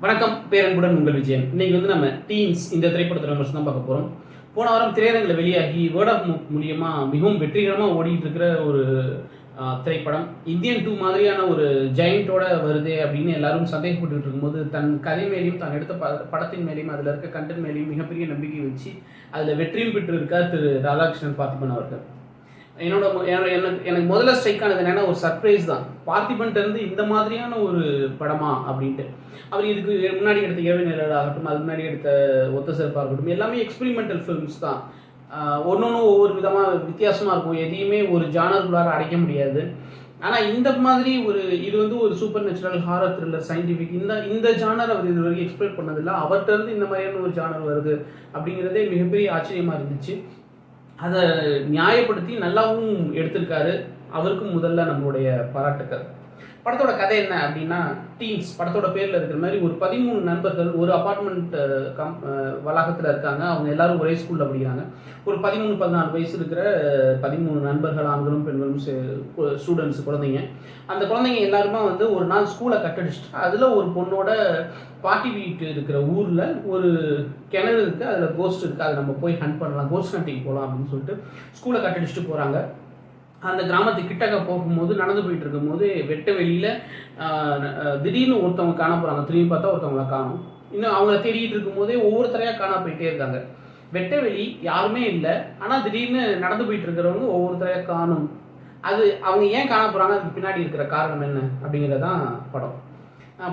வணக்கம், பேரன்புடன் உங்கள் விஜயன். இன்னைக்கு வந்து நம்ம டீன்ஸ் இந்த திரைப்படத்தை விமர்சனம் தான் பார்க்க போகிறோம். போன வாரம் திரையரங்கில் வெளியாகி வேர்ட் ஆஃப் மவுத் மூலியமாக மிகவும் வெற்றிகரமாக ஓடிட்டு இருக்கிற ஒரு திரைப்படம். இந்தியன் 2 மாதிரியான ஒரு ஜெயண்டோட வருதே அப்படின்னு எல்லாரும் சந்தேகப்பட்டு இருக்கும்போது, தன் கதை மேலேயும் தான் எடுத்த படத்தின் மேலேயும் அதில் இருக்க கண்டென்ட் மேலேயும் மிகப்பெரிய நம்பிக்கை வச்சு அதில் வெற்றியும் பெற்று இருக்கார் திரு ராதாகிருஷ்ணன் பார்த்திபன் அவர்கள். எனக்கு முதல்ல ஸ்ட்ரைக் ஆனது என்னன்னா, ஒரு சர்ப்ரைஸ் தான். பார்த்திபன்ட்டு இருந்து இந்த மாதிரியான ஒரு படமா அப்படின்ட்டு. அவர் இதுக்கு முன்னாடி எடுத்த ஏழு நிழல் ஆகட்டும், அதுக்கு முன்னாடி எடுத்த ஒத்த சிறப்பாக இருக்கட்டும், எல்லாமே எக்ஸ்பெரிமெண்டல் ஃபிலிம்ஸ் தான். ஒன்னொன்னும் ஒவ்வொரு விதமாக வித்தியாசமாக இருக்கும். எதையுமே ஒரு ஜானருக்குள்ளார அடைக்க முடியாது. ஆனால் இந்த மாதிரி இது வந்து ஒரு super natural horror thriller scientific இந்த ஜானர் அவர் இது வரைக்கும் எக்ஸ்பிளைன் பண்ணதில்லை. அவர்கிட்ட இருந்து இந்த மாதிரியான ஒரு ஜானர் வருது அப்படிங்கிறதே மிகப்பெரிய ஆச்சரியமாக இருந்துச்சு. அதை நியாயப்படுத்தி நல்லாவும் எடுத்திருக்காரு. அவருக்கும் முதல்ல நம்மளுடைய பாராட்டுக்கள். படத்தோட கதை என்ன அப்படின்னா, டீன்ஸ் படத்தோட பேரில் இருக்கிற மாதிரி ஒரு 13 நண்பர்கள் ஒரு அப்பார்ட்மெண்ட் வளாகத்தில் இருக்காங்க. அவங்க எல்லாரும் ஒரே ஸ்கூலில் படிக்கிறாங்க. ஒரு 13-14 வயசு இருக்கிற 13 நண்பர்கள், ஆண்களும் பெண்களும் ஸ்டூடெண்ட்ஸ், குழந்தைங்க. அந்த குழந்தைங்க எல்லாருமே வந்து ஒரு நாள் ஸ்கூலை கட்டடிச்சுட்டு அதில் ஒரு பொண்ணோட பாட்டி வீட்டு இருக்கிற ஊரில் ஒரு கிணறு இருக்குது, அதில் கோஸ்ட் இருக்குது, அதை நம்ம போய் ஹண்ட் பண்ணலாம், கோஸ்ட் ஹண்டிங் போகலாம் அப்படின்னு சொல்லிட்டு ஸ்கூலை கட்டடிச்சுட்டு போகிறாங்க. அந்த கிராமத்துக்கு கிட்டக்க போகும்போது, நடந்து போயிட்டு இருக்கும்போது வெட்ட வெளியில் திடீர்னு ஒருத்தவங்க காண போகிறாங்க. திரும்பி பார்த்தா ஒருத்தவங்கள காணும். இன்னும் அவங்கள தேடிட்டு இருக்கும்போதே ஒவ்வொருத்தரையாக காண போயிட்டே இருக்காங்க. வெட்ட வெளி யாருமே இல்லை, ஆனால் திடீர்னு நடந்து போயிட்டு இருக்கிறவங்க ஒவ்வொருத்தரையாக காணும். அது அவங்க ஏன் காண போகிறாங்க, அதுக்கு பின்னாடி இருக்கிற காரணம் என்ன அப்படிங்கிறது தான் படம்.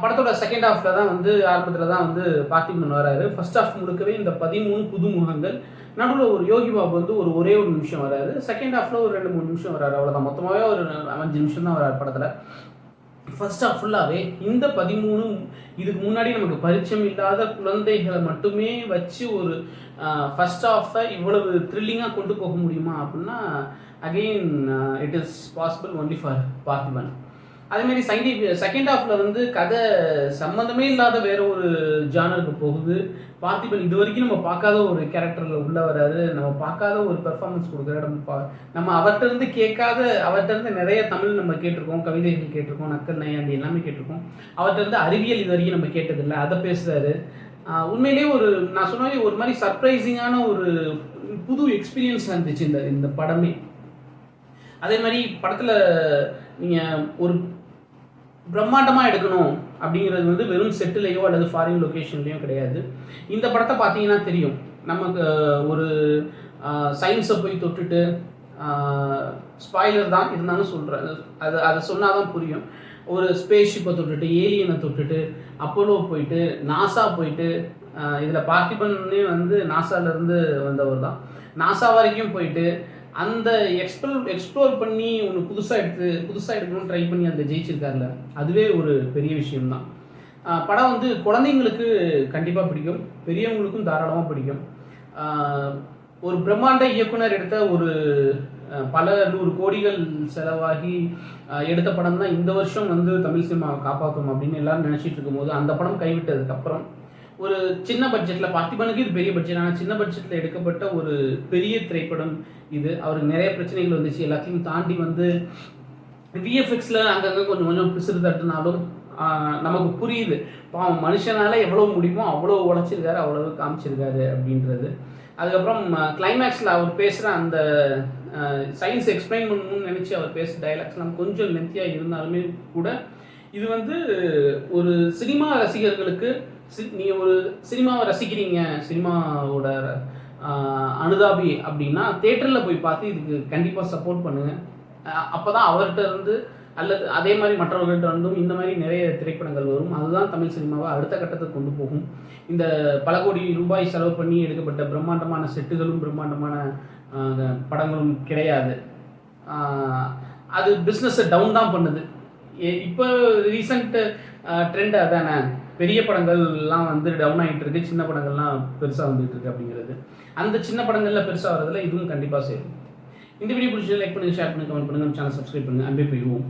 படத்தோட செகண்ட் ஹாஃபில் தான் வந்து ஆரம்பத்தில் தான் வந்து பார்த்திபன் வராரு. ஃபர்ஸ்ட் ஹாஃப் முழுக்கவே இந்த 13 புது முகங்கள், நடுவில் ஒரு யோகி பாபு வந்து ஒரே ஒரு நிமிஷம் வராரு. செகண்ட் ஹாஃபில் ஒரு 2-3 நிமிஷம் வராரு, அவ்வளோதான். மொத்தமாகவே ஒரு 5 நிமிஷம் தான் வராரு படத்தில். ஃபர்ஸ்ட் ஹாஃப் ஃபுல்லாகவே இந்த 13 இதுக்கு முன்னாடி நமக்கு பரிச்சயம் இல்லாத குழந்தைகளை மட்டுமே வச்சு ஒரு ஃபர்ஸ்ட் ஹாஃபை இவ்வளவு த்ரில்லிங்காக கொண்டு போக முடியுமா அப்படின்னா, again it is possible only for Parthiban. அதேமாரி செகண்ட் ஹாஃபில் வந்து கதை சம்மந்தமே இல்லாத வேற ஒரு ஜானருக்கு போகுது. பார்த்திபன் இது வரைக்கும் நம்ம பார்க்காத ஒரு கேரக்டரில் உள்ள வராரு. நம்ம பார்க்காத ஒரு பெர்ஃபார்மன்ஸ் கொடுக்குறாரு. நம்ம அவர்கிட்ட இருந்து நிறைய தமிழ் நம்ம கேட்டிருக்கோம், கவிதைகள் கேட்டிருக்கோம், நக்கல் நையாண்டி எல்லாமே கேட்டிருக்கோம். அவர்கிட்ட இருந்து அறிவியல் இது வரைக்கும் நம்ம கேட்டதில்லை, அதை பேசுகிறாரு. உண்மையிலேயே நான் சொன்ன ஒரு மாதிரி சர்ப்ரைசிங்கான ஒரு புது எக்ஸ்பீரியன்ஸ் இருந்துச்சு இந்த படமே. அதே மாதிரி படத்தில் நீங்கள் ஒரு பிரம்மாண்டமாக எடுக்கணும் அப்படிங்கிறது வந்து வெறும் செட்டிலையோ அல்லது ஃபாரின் லொக்கேஷன்லேயோ கிடையாது. இந்த படத்தை பார்த்தீங்கன்னா தெரியும், நமக்கு ஒரு சயின்ஸை போய் தொட்டுட்டு, ஸ்பாய்லர் தான் இருந்தாலும் சொல்கிறேன், அதை சொன்னால் தான் புரியும். ஒரு ஸ்பேஸ் ஷிப்பை தொட்டுட்டு, ஏலியனை தொட்டுட்டு, அப்போலோ போயிட்டு, நாசா போயிட்டு, இதில் பார்த்திபன்னே வந்து நாசாலேருந்து வந்தவர் தான். நாசா வரைக்கும் போயிட்டு அந்த எக்ஸ்ப்ளோர் பண்ணி ஒன்று புதுசாக எடுக்கணும்னு ட்ரை பண்ணி அந்த ஜெயிச்சிருக்காருல, அதுவே ஒரு பெரிய விஷயம்தான். படம் வந்து குழந்தைங்களுக்கு கண்டிப்பாக பிடிக்கும், பெரியவங்களுக்கும் தாராளமாக பிடிக்கும். ஒரு பிரம்மாண்ட இயக்குனர் எடுத்த ஒரு பல 100 கோடிகள் செலவாகி எடுத்த படம் தான் இந்த வருஷம் வந்து தமிழ் சினிமாவை காப்பாற்றும் அப்படின்னு எல்லாரும் நினச்சிட்டு இருக்கும்போது, அந்த படம் கைவிட்டதுக்கப்புறம் ஒரு சின்ன பட்ஜெட்டில், பார்த்திபனுக்கு இது பெரிய பட்ஜெட், ஆனால் சின்ன பட்ஜெட்டில் எடுக்கப்பட்ட ஒரு பெரிய திரைப்படம் இது. அவருக்கு நிறைய பிரச்சனைகள் வந்துச்சு. எல்லாத்தையும் தாண்டி வந்து விஎஃப்எக்ஸில் அங்கங்கே கொஞ்சம் பிசுறு தட்டுனாலும் நமக்கு புரியுது, பாவம் மனுஷனால் எவ்வளோ முடியுமோ அவ்வளோ உழைச்சிருக்காரு, அவ்வளோ காமிச்சிருக்காரு அப்படின்றது. அதுக்கப்புறம் கிளைமேக்ஸில் அவர் பேசுகிற அந்த சயின்ஸ் எக்ஸ்பிளைன் பண்ணணும்னு நினச்சி அவர் பேசுகிற டைலாக்ஸ்லாம் கொஞ்சம் லென்த்தியாக இருந்தாலுமே கூட, இது வந்து ஒரு சினிமா ரசிகர்களுக்கு, நீங்கள் ஒரு சினிமாவை ரசிக்கிறீங்க, சினிமாவோட அனுதாபி அப்படின்னா தேட்டரில் போய் பார்த்து இதுக்கு கண்டிப்பாக சப்போர்ட் பண்ணுங்கள். அப்போ தான் அவர்கிட்ட இருந்து அல்லது அதே மாதிரி மற்றவர்கள்ட்ட இருந்தும் இந்த மாதிரி நிறைய திரைப்படங்கள் வரும். அதுதான் தமிழ் சினிமாவை அடுத்த கட்டத்துக்கு கொண்டு போகும். இந்த பல கோடி ரூபாய் செலவு பண்ணி எடுக்கப்பட்ட பிரம்மாண்டமான செட்டுகளும் பிரம்மாண்டமான படங்களும் கிடையாது. அது பிஸ்னஸை டவுன் தான் பண்ணுது. இப்போ ரீசண்ட் ட்ரெண்ட் அதானே, பெரிய படங்கள்லாம் வந்து டவுன் ஆகிட்டு இருக்கு, சின்ன படங்கள்லாம் பெருசாக வந்துட்டு இருக்கு அப்படிங்கிறது. அந்த சின்ன படங்களில் பெருசாக வரதில்ல, இதுவும் கண்டிப்பாக சேரும். இந்த வீடியோ பிடிச்சி லைக் பண்ணுங்கள், ஷேர் பண்ணுங்கள், கமெண்ட் பண்ணுங்கள், சேனல் சப்ஸ்கிரைப் பண்ணுங்கள். அன்பே போயிடுவோம்.